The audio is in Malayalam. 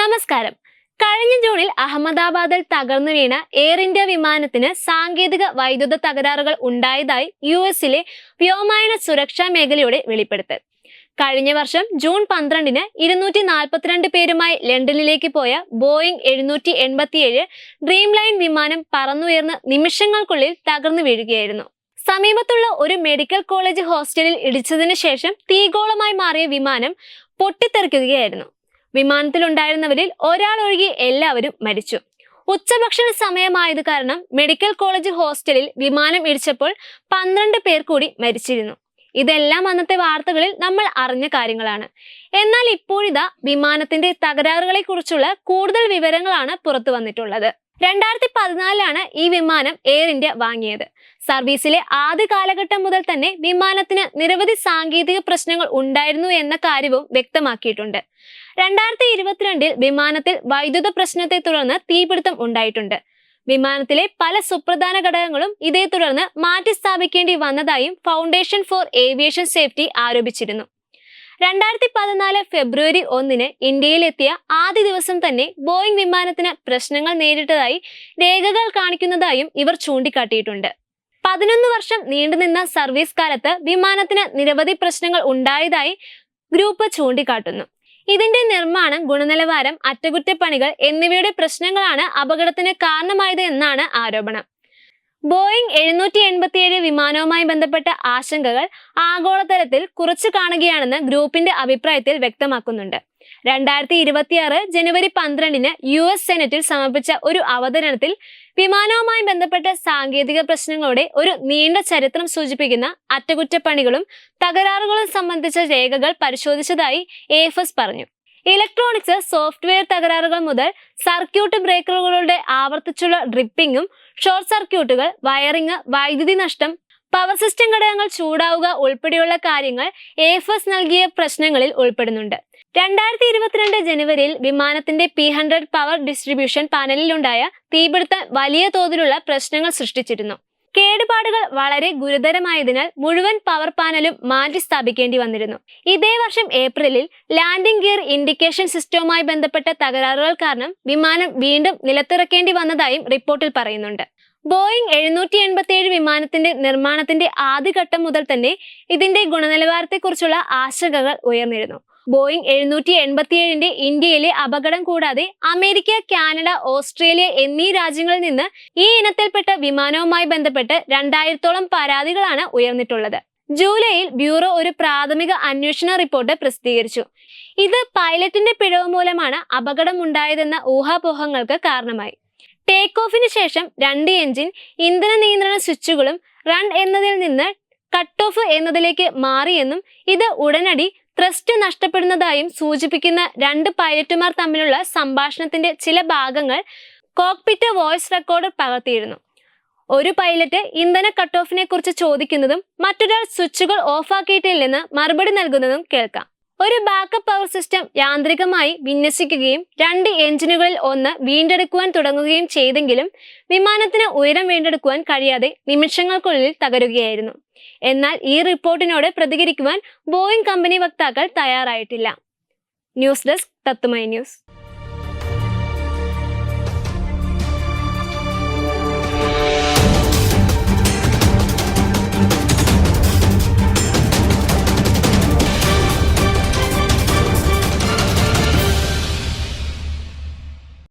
നമസ്കാരം. കഴിഞ്ഞ ജൂണിൽ അഹമ്മദാബാദിൽ തകർന്നു വീണ എയർ ഇന്ത്യ വിമാനത്തിന് സാങ്കേതിക വൈദ്യുത തകരാറുകൾ ഉണ്ടായതായി യുഎസിലെ വ്യോമയാന സുരക്ഷാ മേഖലയുടെ വെളിപ്പെടുത്തൽ. കഴിഞ്ഞ വർഷം ജൂൺ 12-ന് 242 പേരുമായി ലണ്ടനിലേക്ക് പോയ ബോയിംഗ് 787 ഡ്രീം ലൈൻ വിമാനം പറന്നുയർന്ന് നിമിഷങ്ങൾക്കുള്ളിൽ തകർന്നു വീഴുകയായിരുന്നു. സമീപത്തുള്ള ഒരു മെഡിക്കൽ കോളേജ് ഹോസ്റ്റലിൽ ഇടിച്ചതിന് ശേഷം തീഗോളമായി മാറിയ വിമാനം പൊട്ടിത്തെറിക്കുകയായിരുന്നു. വിമാനത്തിലുണ്ടായിരുന്നവരിൽ ഒരാൾ ഒഴികെ എല്ലാവരും മരിച്ചു. ഉച്ചഭക്ഷണ സമയമായത് കാരണം മെഡിക്കൽ കോളേജ് ഹോസ്റ്റലിൽ വിമാനം ഇടിച്ചപ്പോൾ 12 പേർ കൂടി മരിച്ചിരുന്നു. ഇതെല്ലാം അന്നത്തെ വാർത്തകളിൽ നമ്മൾ അറിഞ്ഞ കാര്യങ്ങളാണ്. എന്നാൽ ഇപ്പോഴിതാ വിമാനത്തിന്റെ തകരാറുകളെ കുറിച്ചുള്ള കൂടുതൽ വിവരങ്ങളാണ് പുറത്തു വന്നിട്ടുള്ളത്. 2014-ലാണ് ഈ വിമാനം എയർ ഇന്ത്യ വാങ്ങിയത്. സർവീസിലെ ആദ്യ കാലഘട്ടം മുതൽ തന്നെ വിമാനത്തിന് നിരവധി സാങ്കേതിക പ്രശ്നങ്ങൾ ഉണ്ടായിരുന്നു എന്ന കാര്യവും വ്യക്തമാക്കിയിട്ടുണ്ട്. 2022-ൽ വിമാനത്തിൽ വൈദ്യുത പ്രശ്നത്തെ തുടർന്ന് തീപിടുത്തം ഉണ്ടായിട്ടുണ്ട്. വിമാനത്തിലെ പല സുപ്രധാന ഘടകങ്ങളും ഇതേ തുടർന്ന് മാറ്റി സ്ഥാപിക്കേണ്ടി വന്നതായും ഫൗണ്ടേഷൻ ഫോർ ഏവിയേഷൻ സേഫ്റ്റി ആരോപിച്ചിരുന്നു. 2014 ഫെബ്രുവരി 1-ന് ഇന്ത്യയിലെത്തിയ ആദ്യ ദിവസം തന്നെ ബോയിംഗ് വിമാനത്തിന് പ്രശ്നങ്ങൾ നേരിട്ടതായി രേഖകൾ കാണിക്കുന്നതായും ഇവർ ചൂണ്ടിക്കാട്ടിയിട്ടുണ്ട്. 11 വർഷം നീണ്ടുനിന്ന സർവീസ് കാലത്ത് വിമാനത്തിന് നിരവധി പ്രശ്നങ്ങൾ ഉണ്ടായതായി ഗ്രൂപ്പ് ചൂണ്ടിക്കാട്ടുന്നു. ഇതിന്റെ നിർമ്മാണം, ഗുണനിലവാരം, അറ്റകുറ്റപ്പണികൾ എന്നിവയുടെ പ്രശ്നങ്ങളാണ് അപകടത്തിന് കാരണമായത് എന്നാണ് ആരോപണം. ബോയിംഗ് 787 വിമാനവുമായി ബന്ധപ്പെട്ട ആശങ്കകൾ ആഗോളതലത്തിൽ കുറച്ചു കാണുകയാണെന്ന് ഗ്രൂപ്പിന്റെ അഭിപ്രായത്തിൽ വ്യക്തമാക്കുന്നുണ്ട്. 2026 ജനുവരി 12-ന് US സെനറ്റിൽ സമർപ്പിച്ച ഒരു അവതരണത്തിൽ വിമാനവുമായി ബന്ധപ്പെട്ട സാങ്കേതിക പ്രശ്നങ്ങളുടെ ഒരു നീണ്ട ചരിത്രം സൂചിപ്പിക്കുന്ന അറ്റകുറ്റപ്പണികളും തകരാറുകളും സംബന്ധിച്ച രേഖകൾ പരിശോധിച്ചതായി AFS പറഞ്ഞു. ഇലക്ട്രോണിക്സ്, സോഫ്റ്റ്വെയർ തകരാറുകൾ മുതൽ സർക്യൂട്ട് ബ്രേക്കറുകളുടെ ആവർത്തിച്ചുള്ള ഡ്രിപ്പിംഗും, ഷോർട്ട് സർക്യൂട്ടുകൾ, വയറിംഗ്, വൈദ്യുതി നഷ്ടം, പവർ സിസ്റ്റം ഘടകങ്ങൾ ചൂടാവുക ഉൾപ്പെടെയുള്ള കാര്യങ്ങൾ AFS നൽകിയ പ്രശ്നങ്ങളിൽ ഉൾപ്പെടുന്നുണ്ട്. 2022 ജനുവരിയിൽ വിമാനത്തിന്റെ P100 പവർ ഡിസ്ട്രിബ്യൂഷൻ പാനലിലുണ്ടായ തീപിടുത്തം വലിയ തോതിലുള്ള പ്രശ്നങ്ങൾ സൃഷ്ടിച്ചിരുന്നു. കേടുപാടുകൾ വളരെ ഗുരുതരമായതിനാൽ മുഴുവൻ പവർ പാനലും മാറ്റി സ്ഥാപിക്കേണ്ടി വന്നിരുന്നു. ഇതേ വർഷം ഏപ്രിലിൽ ലാൻഡിംഗ് ഗിയർ ഇൻഡിക്കേഷൻ സിസ്റ്റവുമായി ബന്ധപ്പെട്ട തകരാറുകൾ കാരണം വിമാനം വീണ്ടും നിലത്തിറക്കേണ്ടി വന്നതായും റിപ്പോർട്ടിൽ പറയുന്നുണ്ട്. ബോയിംഗ് 787 വിമാനത്തിന്റെ നിർമ്മാണത്തിന്റെ ആദ്യഘട്ടം മുതൽ തന്നെ ഇതിന്റെ ഗുണനിലവാരത്തെക്കുറിച്ചുള്ള ആശങ്കകൾ ഉയർന്നിരുന്നു. ബോയിംഗ് 787-ന്റെ ഇന്ത്യയിലെ അപകടം കൂടാതെ അമേരിക്ക, കാനഡ, ഓസ്ട്രേലിയ എന്നീ രാജ്യങ്ങളിൽ നിന്ന് ഈ ഇനത്തിൽപ്പെട്ട വിമാനവുമായി ബന്ധപ്പെട്ട് 2000-ഓളം പരാതികളാണ് ഉയർന്നിട്ടുള്ളത്. ജൂലൈയിൽ ബ്യൂറോ ഒരു പ്രാഥമിക അന്വേഷണ റിപ്പോർട്ട് പ്രസിദ്ധീകരിച്ചു. ഇത് പൈലറ്റിന്റെ പിഴവ് മൂലമാണ് അപകടം ഉണ്ടായതെന്ന ഊഹാപോഹങ്ങൾക്ക് കാരണമായി. ടേക്ക് ഓഫിന് ശേഷം 2 എഞ്ചിൻ ഇന്ധന നിയന്ത്രണ സ്വിച്ചുകളും റൺ എന്നതിൽ നിന്ന് കട്ട് ഓഫ് എന്നതിലേക്ക് മാറിയെന്നും ഇത് ഉടനടി ത്രസ്റ്റ് നഷ്ടപ്പെടുന്നതായും സൂചിപ്പിക്കുന്ന 2 പൈലറ്റുമാർ തമ്മിലുള്ള സംഭാഷണത്തിന്റെ ചില ഭാഗങ്ങൾ കോക്പിറ്റ് വോയിസ് റെക്കോർഡർ പകർത്തിയിരുന്നു. ഒരു പൈലറ്റ് ഇന്ധന കട്ട് ഓഫിനെ കുറിച്ച് ചോദിക്കുന്നതും മറ്റൊരാൾ സ്വിച്ചുകൾ ഓഫാക്കിയിട്ടില്ലെന്ന് മറുപടി നൽകുന്നതും കേൾക്കാം. ഒരു ബാക്കപ്പ് പവർ സിസ്റ്റം യാന്ത്രികമായി വിന്യസിക്കുകയും 2 എഞ്ചിനുകളിൽ ഒന്ന് വീണ്ടെടുക്കുവാൻ തുടങ്ങുകയും ചെയ്തെങ്കിലും വിമാനത്തിന് ഉയരം വീണ്ടെടുക്കുവാൻ കഴിയാതെ നിമിഷങ്ങൾക്കുള്ളിൽ തകരുകയായിരുന്നു. എന്നാൽ ഈ റിപ്പോർട്ടിനോട് പ്രതികരിക്കുവാൻ ബോയിംഗ് കമ്പനി വക്താക്കൾ തയ്യാറായിട്ടില്ല. ന്യൂസ് ഡെസ്ക് തത്തുമൈ ന്യൂസ്.